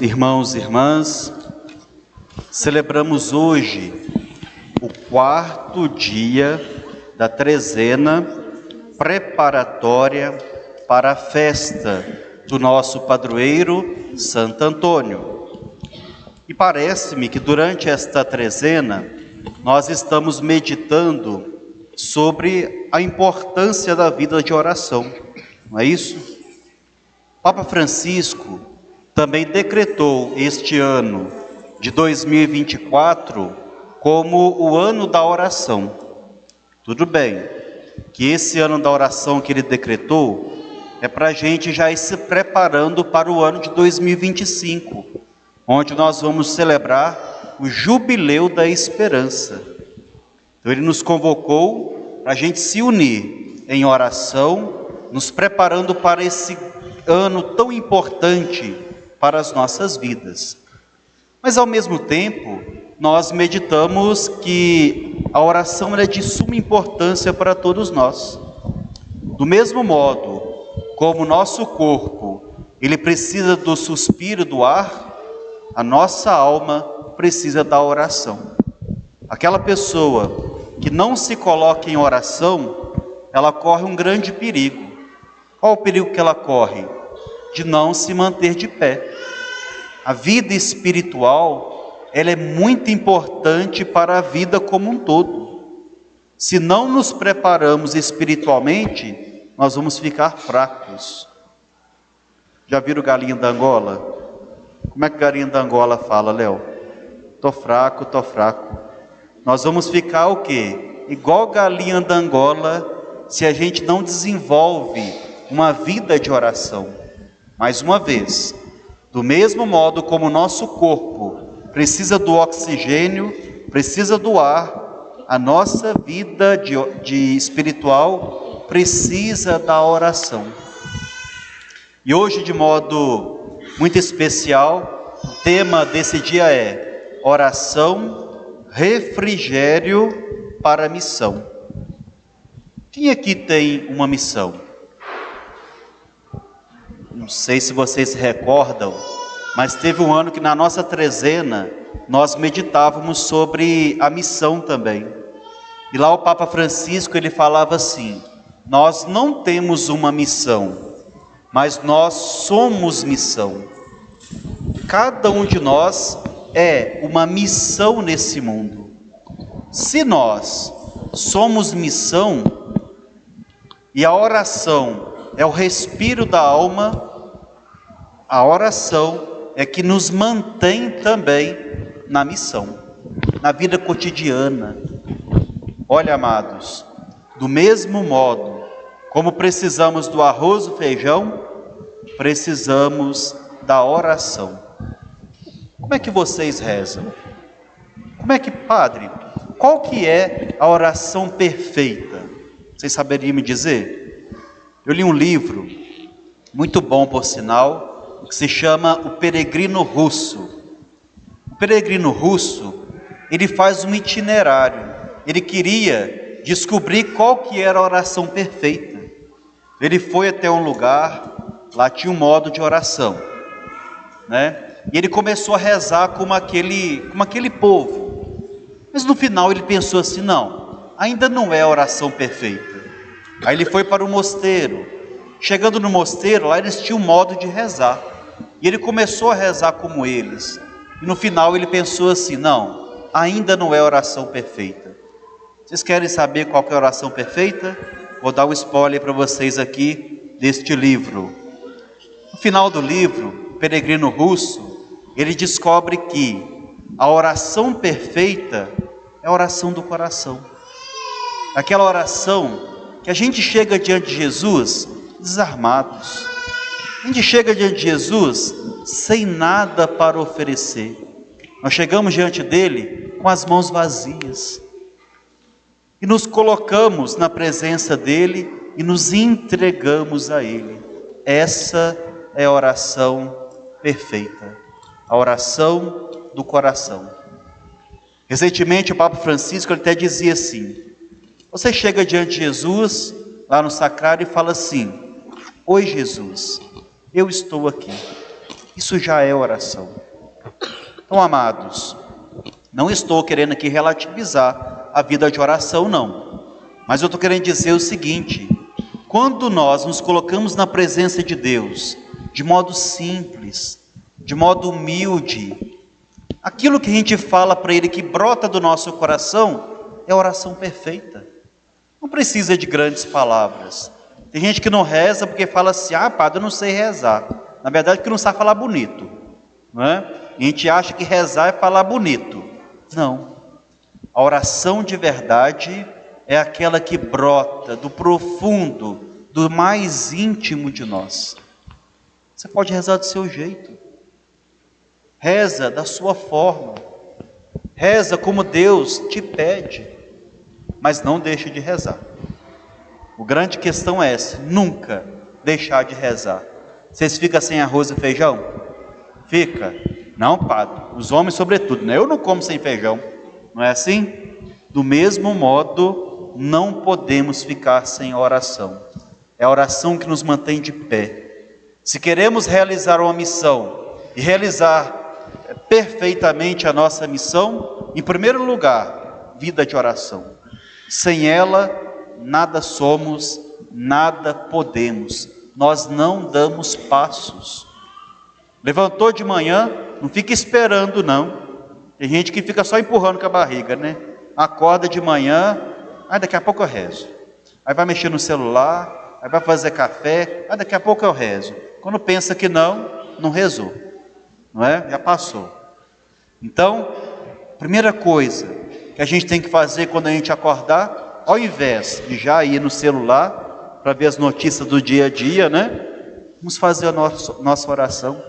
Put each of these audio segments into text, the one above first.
Queridos irmãos e irmãs, celebramos hoje o 4º dia da trezena preparatória para a festa do nosso padroeiro Santo Antônio. E parece-me que durante esta trezena nós estamos meditando sobre a importância da vida de oração, não é isso? Papa Francisco também decretou este ano de 2024 como o ano da oração. Tudo bem, que esse ano da oração que ele decretou é para a gente já ir se preparando para o ano de 2025, onde nós vamos celebrar o Jubileu da Esperança. Então ele nos convocou para a gente se unir em oração, nos preparando para esse ano tão importante para as nossas vidas. Mas ao mesmo tempo, nós meditamos que a oração é de suma importância para todos nós. Do mesmo modo como o nosso corpo, ele precisa do suspiro do ar, a nossa alma precisa da oração. Aquela pessoa que não se coloca em oração, ela corre um grande perigo. Qual o perigo que ela corre? De não se manter de pé. A vida espiritual, ela é muito importante para a vida como um todo. Se não nos preparamos espiritualmente, nós vamos ficar fracos. Já viram galinha da Angola? Como é que galinha da Angola fala, Léo? Tô fraco, tô fraco. Nós vamos ficar o quê? Igual galinha da Angola, se a gente não desenvolve uma vida de oração. Mais uma vez, do mesmo modo como o nosso corpo precisa do oxigênio, precisa do ar, a nossa vida de espiritual precisa da oração. E hoje, de modo muito especial, o tema desse dia é oração, refrigério para a missão. Quem aqui tem uma missão? Não sei se vocês se recordam, mas teve um ano que na nossa trezena nós meditávamos sobre a missão também. E lá o Papa Francisco ele falava assim: nós não temos uma missão, mas nós somos missão. Cada um de nós é uma missão nesse mundo. Se nós somos missão e a oração é o respiro da alma, a oração é que nos mantém também na missão, na vida cotidiana. Olha, amados, do mesmo modo como precisamos do arroz e feijão, precisamos da oração. Como é que vocês rezam? Como é que, padre, qual que é a oração perfeita? Vocês saberiam me dizer? Eu li um livro, muito bom por sinal, que se chama O Peregrino Russo. O peregrino russo, ele faz um itinerário. Ele queria descobrir qual que era a oração perfeita. Ele foi até um lugar, lá tinha um modo de oração, né? E ele começou a rezar como aquele povo. Mas no final ele pensou assim: não, ainda não é a oração perfeita. Aí ele foi para o mosteiro. Chegando no mosteiro, lá eles tinham um modo de rezar. E ele começou a rezar como eles. E no final ele pensou assim: não, ainda não é a oração perfeita. Vocês querem saber qual que é a oração perfeita? Vou dar um spoiler para vocês aqui deste livro. No final do livro, o peregrino russo, ele descobre que a oração perfeita é a oração do coração. Aquela oração que a gente chega diante de Jesus desarmados. A gente chega diante de Jesus sem nada para oferecer. Nós chegamos diante dele com as mãos vazias. E nos colocamos na presença dele e nos entregamos a ele. Essa é a oração perfeita. A oração do coração. Recentemente o Papa Francisco ele até dizia assim: você chega diante de Jesus, lá no sacrário, e fala assim: oi Jesus, eu estou aqui. Isso já é oração. Então, amados, não estou querendo aqui relativizar a vida de oração, não. Mas eu estou querendo dizer o seguinte: quando nós nos colocamos na presença de Deus, de modo simples, de modo humilde, aquilo que a gente fala para Ele que brota do nosso coração é oração perfeita. Não precisa de grandes palavras. Tem gente que não reza porque fala assim: ah, padre, eu não sei rezar. Na verdade, porque não sabe falar bonito, não é? E a gente acha que rezar é falar bonito. Não. A oração de verdade é aquela que brota do profundo, do mais íntimo de nós. Você pode rezar do seu jeito. Reza da sua forma. Reza como Deus te pede. Mas não deixe de rezar. A grande questão é essa: nunca deixar de rezar. Vocês ficam sem arroz e feijão? Fica. Não, padre, os homens sobretudo, né? Eu não como sem feijão. Não é assim? Do mesmo modo, não podemos ficar sem oração. É a oração que nos mantém de pé. Se queremos realizar uma missão e realizar perfeitamente a nossa missão, em primeiro lugar, vida de oração. Sem ela, nada somos, nada podemos. Nós não damos passos. Levantou de manhã, não fica esperando não. Tem gente que fica só empurrando com a barriga, né? Acorda de manhã, daqui a pouco eu rezo. Aí vai mexer no celular, aí vai fazer café, daqui a pouco eu rezo. Quando pensa que não rezou, não é? Já passou. Então, primeira coisa que a gente tem que fazer quando a gente acordar, ao invés de já ir no celular para ver as notícias do dia a dia, né? Vamos fazer a nossa oração.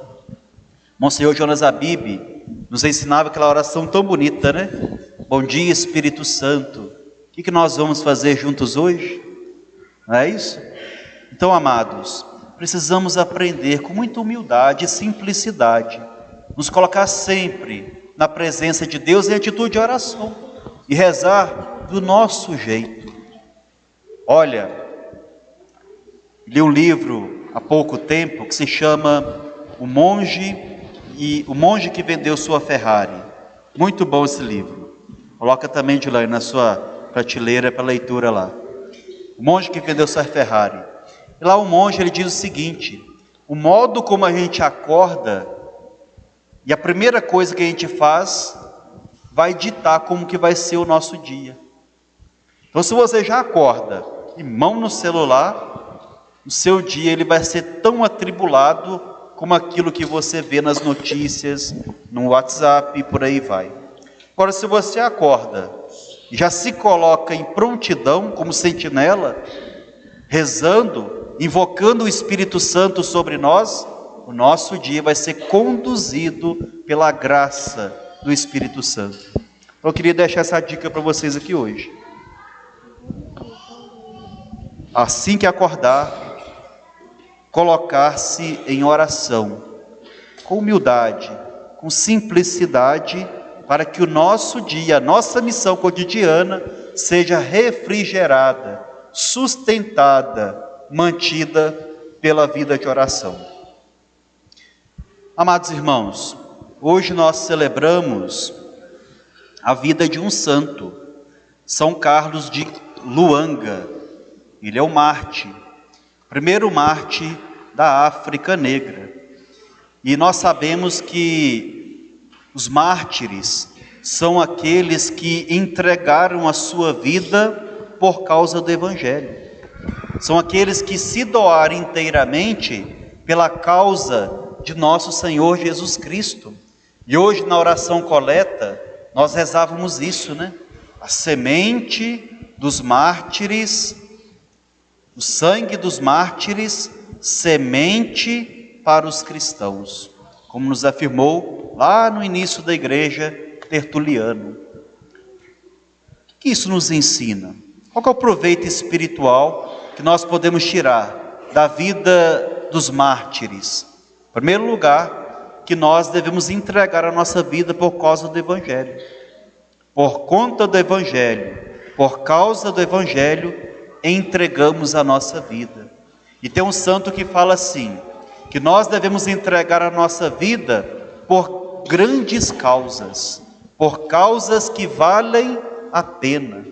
Monsenhor Jonas Abib nos ensinava aquela oração tão bonita, né? Bom dia, Espírito Santo. O que nós vamos fazer juntos hoje? Não é isso? Então, amados, precisamos aprender com muita humildade e simplicidade, nos colocar sempre na presença de Deus em atitude de oração e rezar do nosso jeito. Olha, li um livro há pouco tempo que se chama O Monge que Vendeu Sua Ferrari. Muito bom esse livro. Coloca também, Dilane, na sua prateleira para leitura lá. O Monge que Vendeu Sua Ferrari. E lá o monge ele diz o seguinte: o modo como a gente acorda e a primeira coisa que a gente faz vai ditar como que vai ser o nosso dia. Então, se você já acorda e mão no celular, o seu dia ele vai ser tão atribulado como aquilo que você vê nas notícias, no WhatsApp e por aí vai. Agora, se você acorda e já se coloca em prontidão como sentinela, rezando, invocando o Espírito Santo sobre nós, o nosso dia vai ser conduzido pela graça do Espírito Santo. Eu queria deixar essa dica para vocês aqui hoje. Assim que acordar, colocar-se em oração, com humildade, com simplicidade, para que o nosso dia, a nossa missão cotidiana, seja refrigerada, sustentada, mantida pela vida de oração. Amados irmãos, hoje nós celebramos a vida de um santo, São Carlos de Luanga. Ele é o mártir, primeiro mártir da África Negra. E nós sabemos que os mártires são aqueles que entregaram a sua vida por causa do Evangelho. São aqueles que se doaram inteiramente pela causa de nosso Senhor Jesus Cristo. E hoje na oração coleta, nós rezávamos isso, né? A semente dos mártires, o sangue dos mártires, semente para os cristãos, como nos afirmou lá no início da igreja Tertuliano. O que isso nos ensina? Qual que é o proveito espiritual que nós podemos tirar da vida dos mártires? Em primeiro lugar, que nós devemos entregar a nossa vida por causa do Evangelho. Por conta do Evangelho, por causa do Evangelho, entregamos a nossa vida. E tem um santo que fala assim: que nós devemos entregar a nossa vida por grandes causas, por causas que valem a pena.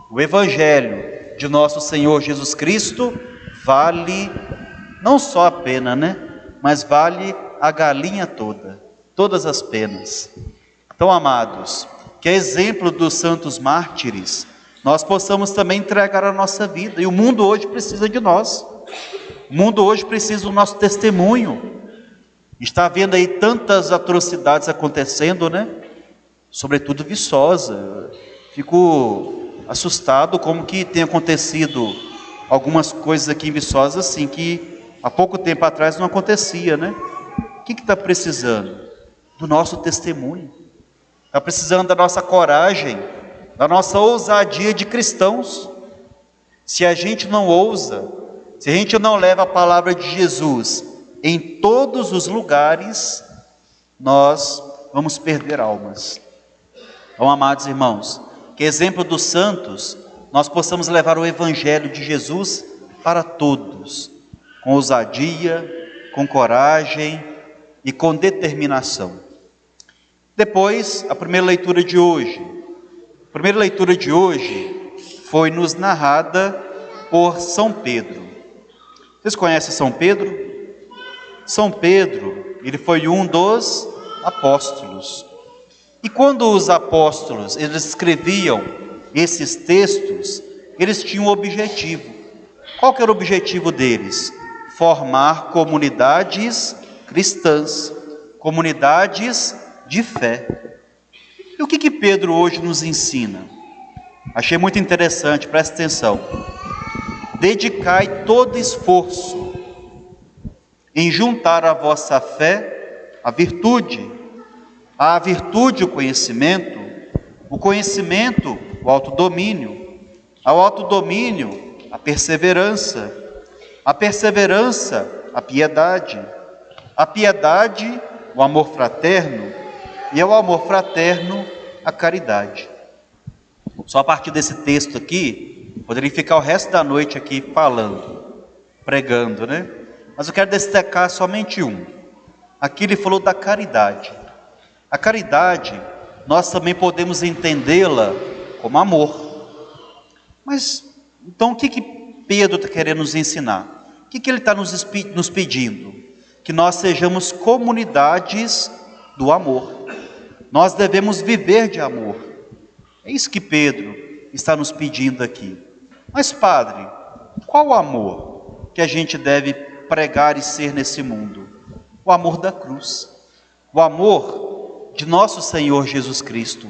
O Evangelho de nosso Senhor Jesus Cristo vale não só a pena, mas vale a galinha toda, todas as penas. Então, amados, que a exemplo dos santos mártires, nós possamos também entregar a nossa vida. E o mundo hoje precisa de nós. O mundo hoje precisa do nosso testemunho. Está vendo aí tantas atrocidades acontecendo, Sobretudo Viçosa. Fico assustado como que tem acontecido algumas coisas aqui em Viçosa, assim, que há pouco tempo atrás não acontecia, O que está precisando? Do nosso testemunho. Está precisando da nossa coragem, da nossa ousadia de cristãos. Se a gente não ousa, se a gente não leva a palavra de Jesus em todos os lugares, nós vamos perder almas. Então, amados irmãos, que exemplo dos santos, nós possamos levar o Evangelho de Jesus para todos, com ousadia, com coragem e com determinação. Depois, a primeira leitura de hoje. A primeira leitura de hoje foi nos narrada por São Pedro. Vocês conhecem São Pedro? São Pedro, ele foi um dos apóstolos. E quando os apóstolos, eles escreviam esses textos, eles tinham um objetivo. Qual que era o objetivo deles? Formar comunidades cristãs, comunidades de fé. E o que Pedro hoje nos ensina? Achei muito interessante, presta atenção. Dedicai todo esforço em juntar à vossa fé a virtude o conhecimento, o autodomínio, ao autodomínio a perseverança, a piedade, o amor fraterno, e ao amor fraterno a caridade. Só a partir desse texto aqui, poderia ficar o resto da noite aqui falando, pregando, Mas eu quero destacar somente um. Aqui ele falou da caridade. A caridade, nós também podemos entendê-la como amor. Mas, então o que Pedro está querendo nos ensinar? O que ele está nos pedindo? Que nós sejamos comunidades do amor. Nós devemos viver de amor. É isso que Pedro está nos pedindo aqui. Mas, Padre, qual o amor que a gente deve pregar e ser nesse mundo? O amor da cruz. O amor de nosso Senhor Jesus Cristo.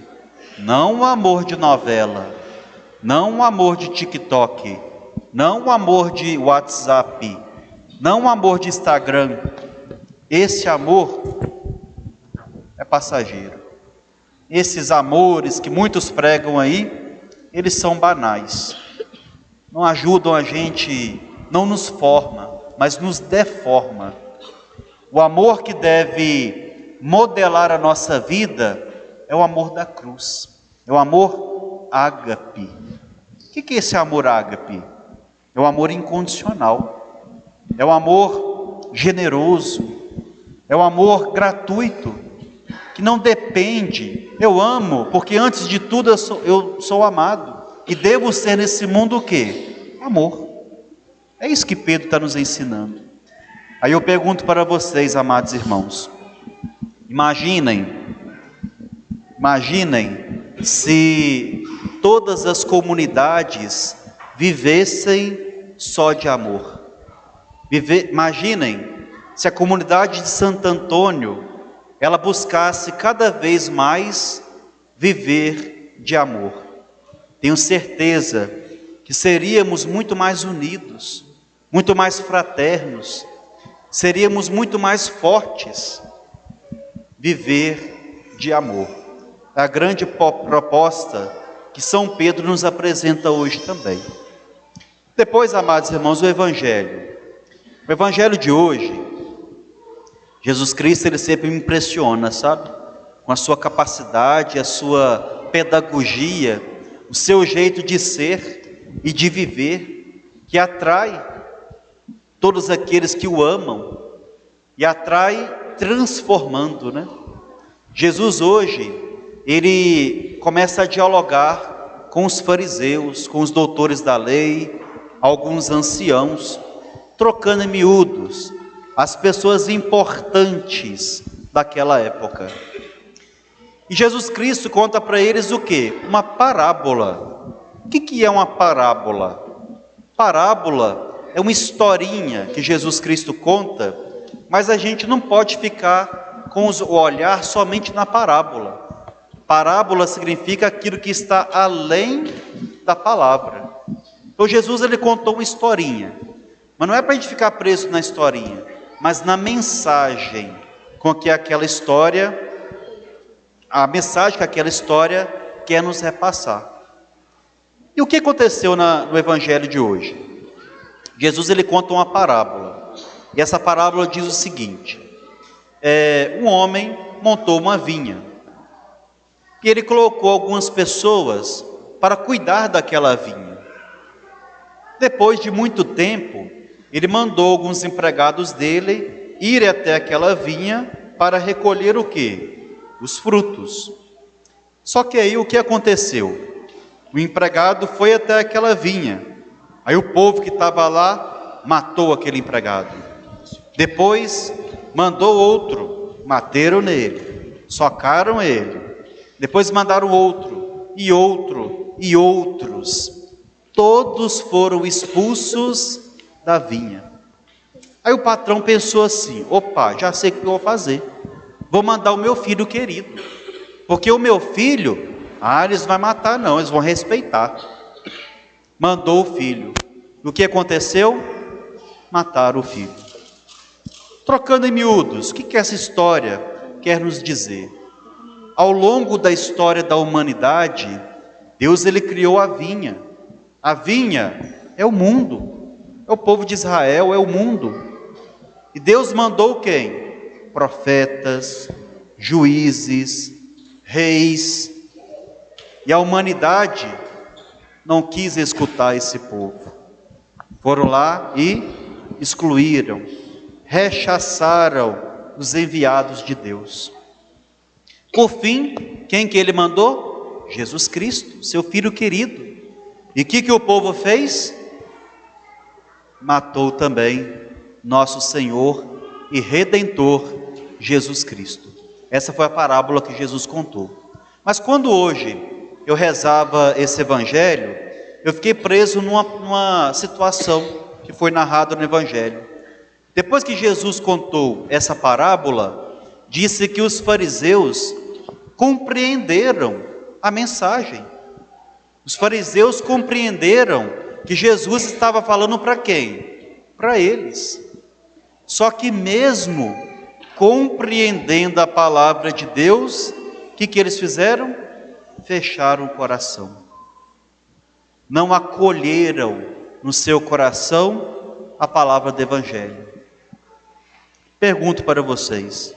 Não o amor de novela, não o amor de TikTok, não o amor de WhatsApp, não o amor de Instagram. Esse amor é passageiro. Esses amores que muitos pregam aí, eles são banais. Não ajudam a gente, não nos forma, mas nos deforma. O amor que deve modelar a nossa vida é o amor da cruz. É o amor ágape. O que é esse amor ágape? É o amor incondicional. É o amor generoso. É o amor gratuito, que não depende. Eu amo, porque antes de tudo eu sou amado. E devo ser nesse mundo o quê? Amor. É isso que Pedro está nos ensinando. Aí eu pergunto para vocês, amados irmãos. Imaginem se todas as comunidades vivessem só de amor. Imaginem se a comunidade de Santo Antônio, ela buscasse cada vez mais viver de amor. Tenho certeza que seríamos muito mais unidos, muito mais fraternos, seríamos muito mais fortes. Viver de amor. É a grande proposta que São Pedro nos apresenta hoje também. Depois, amados irmãos, o Evangelho. O Evangelho de hoje, Jesus Cristo, ele sempre me impressiona, sabe? Com a sua capacidade, a sua pedagogia, o seu jeito de ser e de viver, que atrai todos aqueles que o amam. e atrai transformando, né? Jesus hoje, ele começa a dialogar com os fariseus, com os doutores da lei, alguns anciãos, trocando em miúdos as pessoas importantes daquela época. E Jesus Cristo conta para eles o quê? Uma parábola. O que é uma parábola? Parábola é uma historinha que Jesus Cristo conta, mas a gente não pode ficar com o olhar somente na parábola. Parábola significa aquilo que está além da palavra. Então Jesus, ele contou uma historinha, mas não é para a gente ficar preso na historinha, mas na mensagem com que aquela história, a mensagem que aquela história quer nos repassar. E o que aconteceu no evangelho de hoje? Jesus, ele conta uma parábola, e essa parábola diz o seguinte: um homem montou uma vinha, e ele colocou algumas pessoas para cuidar daquela vinha. Depois de muito tempo, ele mandou alguns empregados dele ir até aquela vinha para recolher o quê? Os frutos. Só que aí o que aconteceu? O empregado foi até aquela vinha, aí o povo que estava lá matou aquele empregado. Depois mandou outro, mataram nele, socaram ele. Depois mandaram outro, e outro, e outros. Todos foram expulsos da vinha. Aí o patrão pensou assim: opa, já sei o que eu vou fazer. Vou mandar o meu filho querido. Porque o meu filho, eles não vão matar não, eles vão respeitar. Mandou o filho. E o que aconteceu? Mataram o filho. Trocando em miúdos, o que essa história quer nos dizer? Ao longo da história da humanidade, Deus, ele criou a vinha. A vinha é o mundo, é o povo de Israel, é o mundo. E Deus mandou quem? Profetas, juízes, reis. E a humanidade não quis escutar esse povo. Foram lá e excluíram, rechaçaram os enviados de Deus. Por fim, quem que ele mandou? Jesus Cristo, seu filho querido. E o que o povo fez? Matou também nosso Senhor e Redentor Jesus Cristo. Essa foi a parábola que Jesus contou. Mas quando hoje eu rezava esse evangelho, eu fiquei preso numa situação que foi narrada no evangelho. Depois que Jesus contou essa parábola, disse que os fariseus compreenderam a mensagem. Os fariseus compreenderam que Jesus estava falando para quem? Para eles. Só que mesmo compreendendo a palavra de Deus, o que eles fizeram? Fecharam o coração. Não acolheram no seu coração a palavra do evangelho. Pergunto para vocês,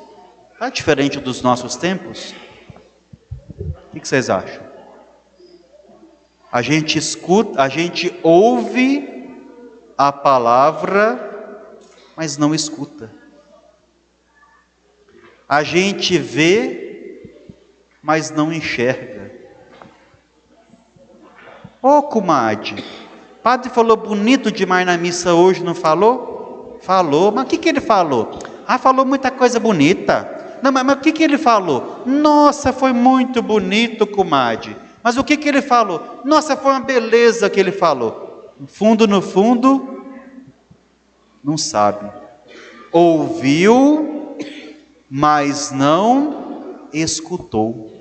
está diferente dos nossos tempos? O que vocês acham? A gente escuta, a gente ouve a palavra, mas não escuta. A gente vê, mas não enxerga. Ô comadre, padre falou bonito demais na missa hoje, não falou? Falou, mas o que ele falou? Falou muita coisa bonita. Não, mas o que ele falou? Nossa, foi muito bonito, comadre. Mas o que ele falou? Nossa, foi uma beleza que ele falou. No fundo, não sabe. Ouviu, mas não escutou.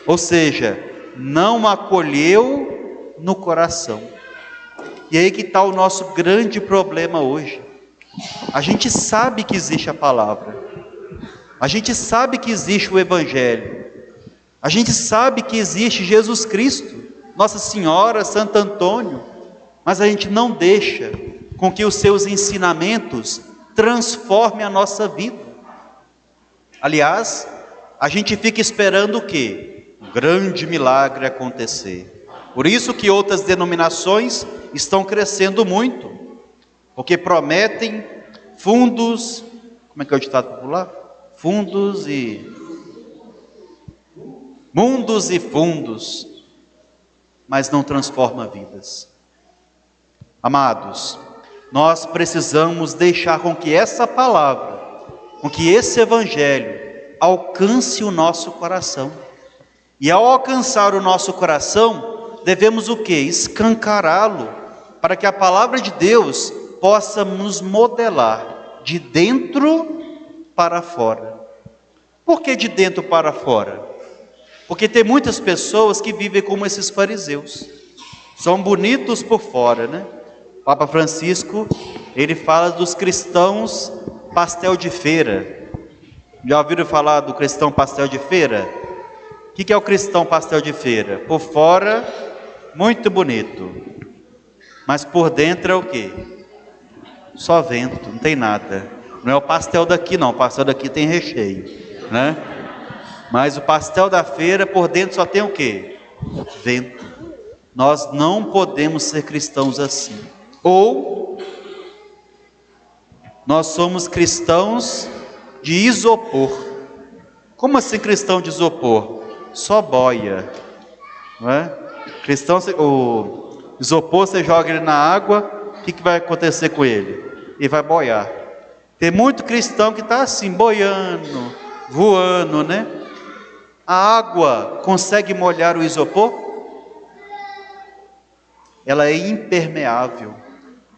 Ou seja, não acolheu no coração. E aí que está o nosso grande problema hoje. A gente sabe que existe a palavra. A gente sabe que existe o Evangelho. A gente sabe que existe Jesus Cristo, Nossa Senhora, Santo Antônio. Mas a gente não deixa com que os seus ensinamentos transformem a nossa vida. Aliás, a gente fica esperando o quê? Um grande milagre acontecer. Por isso que outras denominações estão crescendo muito, porque prometem fundos, como é que é o ditado popular? Mundos e fundos, mas não transforma vidas. Amados, nós precisamos deixar com que essa palavra, com que esse evangelho alcance o nosso coração. E ao alcançar o nosso coração, devemos o quê? Escancará-lo, para que a palavra de Deus possa nos modelar de dentro para fora. Por que de dentro para fora? Porque tem muitas pessoas que vivem como esses fariseus. São bonitos por fora, né? O Papa Francisco, ele fala dos cristãos pastel de feira. Já ouviram falar do cristão pastel de feira? O que é o cristão pastel de feira? Por fora, muito bonito. Mas por dentro é o quê? Só vento, não tem nada. Não é o pastel daqui não, o pastel daqui tem recheio, né? Mas o pastel da feira, por dentro só tem o quê? Vento. Nós não podemos ser cristãos assim. Ou nós somos cristãos de isopor. Como assim cristão de isopor? Só boia, não é? Cristão, o isopor você joga ele na água, o que vai acontecer com ele? Ele vai boiar. Tem muito cristão que está assim, boiando, voando, né? A água consegue molhar o isopor? Ela é impermeável.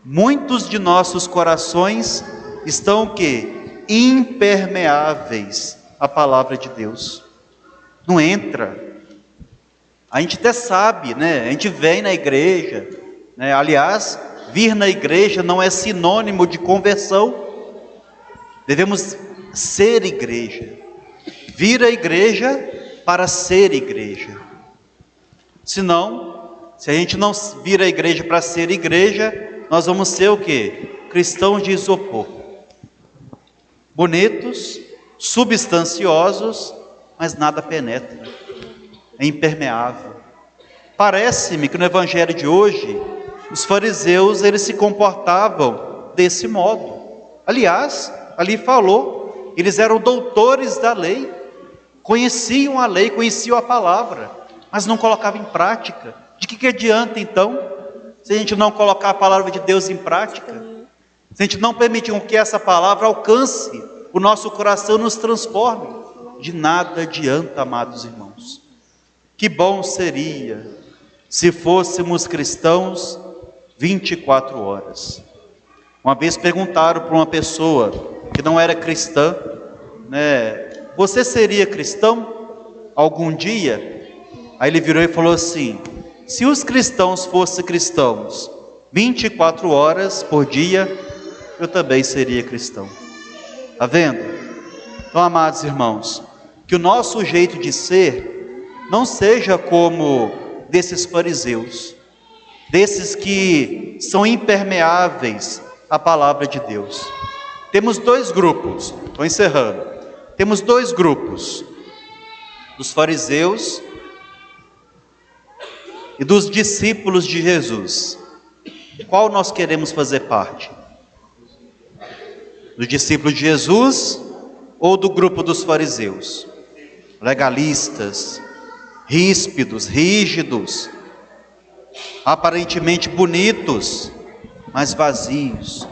Muitos de nossos corações estão o quê? Impermeáveis à palavra de Deus. Não entra. A gente até sabe, né? A gente vem na igreja, né? Aliás, vir na igreja não é sinônimo de conversão. Devemos ser igreja. Vir à igreja para ser igreja. Senão, se a gente não vir à igreja para ser igreja, nós vamos ser o quê? Cristãos de isopor. Bonitos, substanciosos, mas nada penetra. É impermeável. Parece-me que no evangelho de hoje, os fariseus, eles se comportavam desse modo. Aliás, ali falou, eles eram doutores da lei, conheciam a lei, conheciam a palavra, mas não colocavam em prática. De que adianta então, se a gente não colocar a palavra de Deus em prática? Se a gente não permitir que essa palavra alcance o nosso coração, nos transforme? De nada adianta, amados irmãos. Que bom seria se fôssemos cristãos 24 horas. Uma vez perguntaram para uma pessoa que não era cristã, né? Você seria cristão algum dia? Aí ele virou e falou assim: se os cristãos fossem cristãos 24 horas por dia, eu também seria cristão. Está vendo? Então, amados irmãos, que o nosso jeito de ser não seja como desses fariseus, desses que são impermeáveis à palavra de Deus. Temos dois grupos, estou encerrando. Temos dois grupos, dos fariseus e dos discípulos de Jesus. Qual nós queremos fazer parte? Do discípulo de Jesus ou do grupo dos fariseus? Legalistas, ríspidos, rígidos, aparentemente bonitos, mas vazios.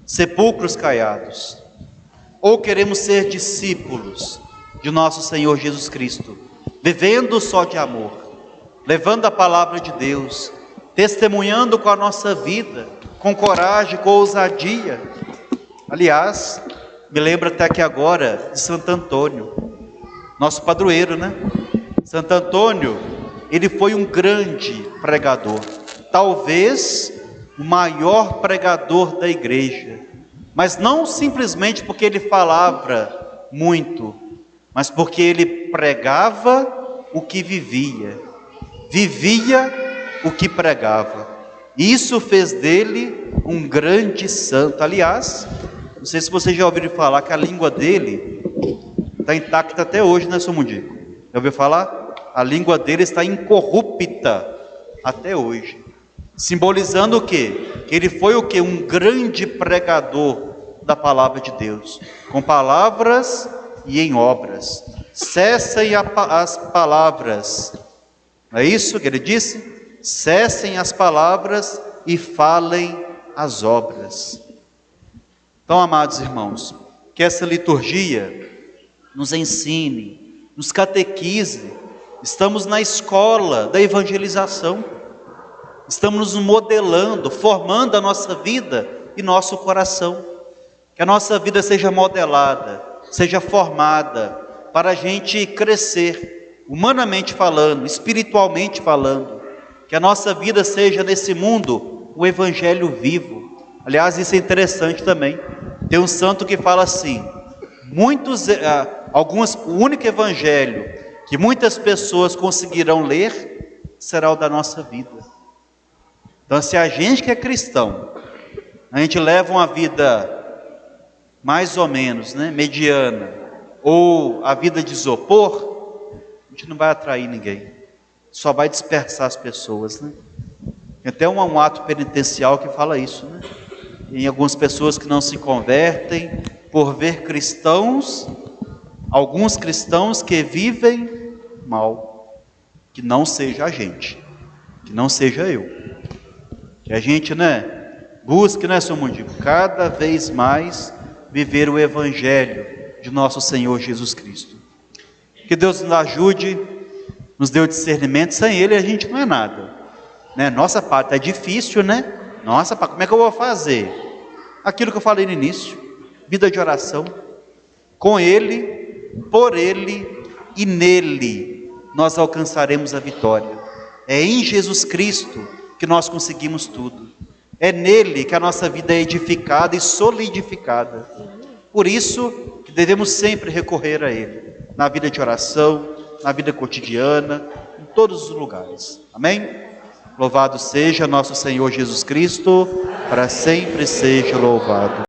Sepulcros caiados. Ou queremos ser discípulos de nosso Senhor Jesus Cristo, vivendo só de amor, levando a palavra de Deus, testemunhando com a nossa vida, com coragem, com ousadia. Aliás, me lembro até que agora de Santo Antônio, nosso padroeiro, né? Santo Antônio, ele foi um grande pregador, talvez o maior pregador da igreja, mas não simplesmente porque ele falava muito, mas porque ele pregava o que vivia, vivia o que pregava. Isso fez dele um grande santo. Aliás, não sei se vocês já ouviram falar que a língua dele está intacta até hoje, né, São Mundico? Já ouviu falar? A língua dele está incorrupta até hoje. Simbolizando o quê? Que ele foi o quê? Um grande pregador da palavra de Deus, com palavras e em obras. Cessem as palavras, não é isso que ele disse? Cessem as palavras e falem as obras. Então, amados irmãos, que essa liturgia nos ensine, nos catequize. Estamos na escola da evangelização, estamos nos modelando, formando a nossa vida e nosso coração. Que a nossa vida seja modelada, seja formada, para a gente crescer, humanamente falando, espiritualmente falando. Que a nossa vida seja nesse mundo o evangelho vivo. Aliás, isso é interessante também. Tem um santo que fala assim: o único evangelho que muitas pessoas conseguirão ler será o da nossa vida. Então, se a gente que é cristão, a gente leva uma vida mais ou menos, mediana, ou a vida de isopor, a gente não vai atrair ninguém, só vai dispersar as pessoas, Tem até um ato penitencial que fala isso, Em algumas pessoas que não se convertem por ver cristãos, alguns cristãos que vivem mal, que não seja a gente, que não seja eu, que a gente, busque, São Mundico, cada vez mais viver o evangelho de nosso Senhor Jesus Cristo. Que Deus nos ajude, nos dê o discernimento. Sem Ele a gente não é nada, Nossa parte é difícil, Nossa, como é que eu vou fazer? Aquilo que eu falei no início, vida de oração, com Ele, por Ele e nele nós alcançaremos a vitória. É em Jesus Cristo que nós conseguimos tudo. É nele que a nossa vida é edificada e solidificada. Por isso que devemos sempre recorrer a Ele, na vida de oração, na vida cotidiana, em todos os lugares. Amém? Louvado seja nosso Senhor Jesus Cristo, para sempre seja louvado.